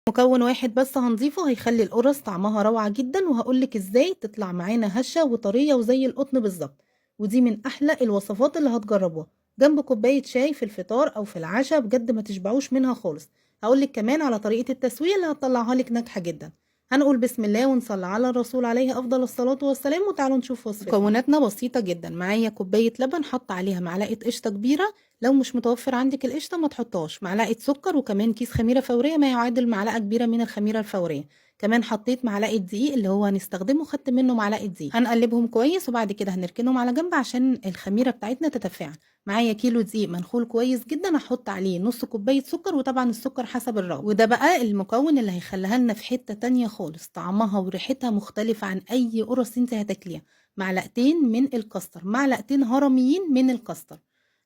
مكون واحد بس هنضيفه هيخلي القرص طعمها روعة جدا، وهقولك ازاي تطلع معانا هشة وطرية وزي القطن بالظبط. ودي من احلى الوصفات اللي هتجربوها جنب كوباية شاي في الفطار او في العشاء، بجد ما تشبعوش منها خالص. هقولك كمان على طريقة التسوية اللي هتطلعها لك ناجحة جدا. هنقول بسم الله ونصلي على الرسول عليه افضل الصلاة والسلام، وتعالوا نشوف وصفتنا. مكوناتنا بسيطة جدا. معايا كوباية لبن، حط عليها معلقة قشطة كبيرة، لو مش متوفر عندك القشطه ما تحطهاش، معلقه سكر، وكمان كيس خميره فوريه ما يعادل معلقه كبيره من الخميره الفوريه. كمان حطيت معلقه دقيق اللي هو هنستخدمه، خدت منه معلقه دقيق. هنقلبهم كويس وبعد كده هنركنهم على جنب عشان الخميره بتاعتنا تتفاعل. معايا كيلو دقيق منخول كويس جدا، هحط عليه نص كوبايه سكر، وطبعا السكر حسب الرغبه. وده بقى المكون اللي هيخليها لنا في حته تانية خالص، طعمها وريحتها مختلفه عن اي قرص انت هتاكليها. معلقتين من الكاستر، معلقتين هرميين من الكاستر.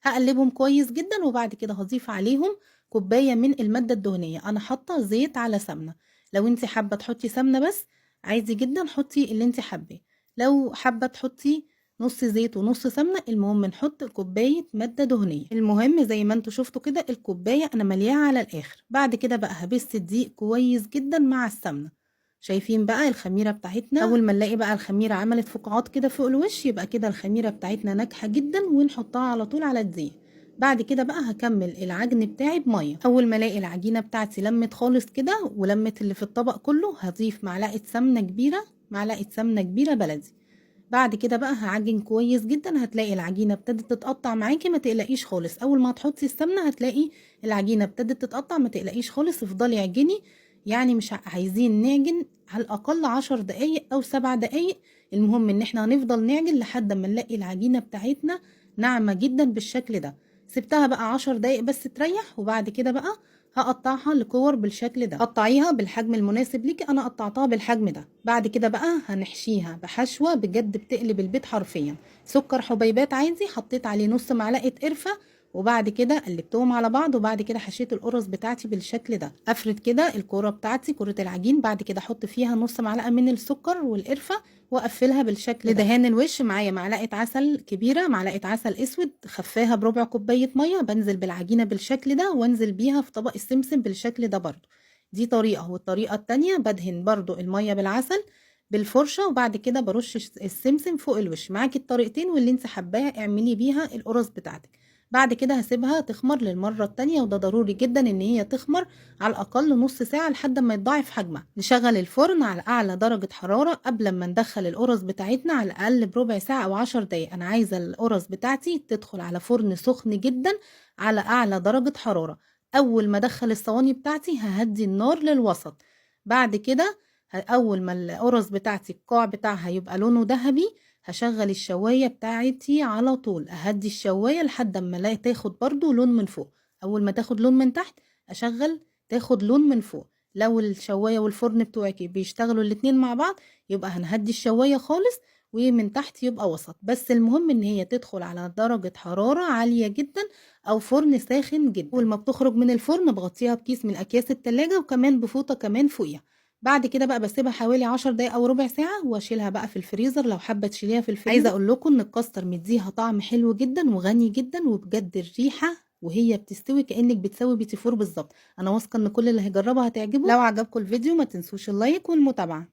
هقلبهم كويس جدا وبعد كده هضيف عليهم كوبايه من الماده الدهنيه. انا حاطه زيت على سمنه، لو انت حابه تحطي سمنه بس عادي جدا حطي اللي انت حباه، لو حابه تحطي نص زيت ونص سمنه، المهم نحط كوبايه ماده دهنيه. المهم زي ما انتوا شفتوا كده الكوبايه انا ملياها على الاخر. بعد كده بقى هبس الدقيق كويس جدا مع السمنه. شايفين بقى الخميره بتاعتنا؟ اول ما نلاقي بقى الخميره عملت فقاعات كده فوق الوش يبقى كده الخميره بتاعتنا ناجحه جدا، ونحطها على طول على الدقيق. بعد كده بقى هكمل العجن بتاعي بميه. اول ما الاقي العجينه بتاعتي لمت خالص كده ولمت اللي في الطبق كله، هضيف معلقه سمنه كبيره، معلقه سمنه كبيره بلدي. بعد كده بقى هعجن كويس جدا. هتلاقي العجينه ابتدت تتقطع معاكي، ما تقلقيش خالص. اول ما هتحطي السمنه هتلاقي العجينه ابتدت تتقطع، ما تقلقيش خالص، افضلي اعجني. يعني مش عايزين نعجن، على الاقل 10 دقايق او 7 دقايق. المهم ان احنا هنفضل نعجن لحد ما نلاقي العجينه بتاعتنا ناعمه جدا بالشكل ده. سبتها بقى 10 دقايق بس تريح، وبعد كده بقى هقطعها لكور بالشكل ده. قطعيها بالحجم المناسب ليكي، انا قطعتها بالحجم ده. بعد كده بقى هنحشيها بحشوه بجد بتقلب البيت حرفيا. سكر حبيبات عادي، حطيت عليه نص معلقه قرفه، وبعد كده قلبتهم على بعض، وبعد كده حشيت القرص بتاعتي بالشكل ده. افرد كده الكوره بتاعتي، كوره العجين، بعد كده احط فيها نص معلقه من السكر والقرفه واقفلها بالشكل ده. لدهان الوش معايا معلقه عسل كبيره، معلقه عسل اسود خفاها بربع كوبايه ميه، بنزل بالعجينه بالشكل ده وانزل بيها في طبق السمسم بالشكل ده برضو. دي طريقه. والطريقه التانية بدهن برضو الميه بالعسل بالفرشه، وبعد كده برش السمسم فوق الوش. معاكي الطريقتين واللي انت حباها اعملي بيها القرص بتاعتك. بعد كده هسيبها تخمر للمرة التانية، وده ضروري جدا ان هي تخمر على الاقل نص ساعة لحد ما يتضاعف حجمها. نشغل الفرن على اعلى درجة حرارة قبل ما ندخل القرص بتاعتنا، على الاقل بربع ساعة او 10 دقايق. انا عايزة القرص بتاعتي تدخل على فرن سخن جدا على اعلى درجة حرارة. اول ما ادخل الصواني بتاعتي ههدي النار للوسط. بعد كده اول ما القرص بتاعتي القاع بتاعها يبقى لونه ذهبي، هشغل الشواية بتاعتي على طول، اهدي الشواية لحد ما الاقي تاخد برضو لون من فوق. اول ما تاخد لون من تحت اشغل تاخد لون من فوق. لو الشواية والفرن بتوعك بيشتغلوا الاتنين مع بعض يبقى هنهدي الشواية خالص، ومن تحت يبقى وسط. بس المهم ان هي تدخل على درجة حرارة عالية جدا او فرن ساخن جدا. اول ما بتخرج من الفرن بغطيها بكيس من اكياس التلاجة، وكمان بفوطة كمان فوقيها. بعد كده بقى بسيبها حوالي 10 دقايق او ربع ساعة، واشيلها بقى في الفريزر لو حابة تشيليها في الفريزر. عايزة اقول لكم ان الكاستر مديها طعم حلو جدا وغني جدا، وبجد الريحة وهي بتستوي كأنك بتسوي بيتي فور بالظبط. انا واثقة ان كل اللي هيجربها هتعجبه. لو عجبكم الفيديو ما تنسوش اللايك والمتابعة.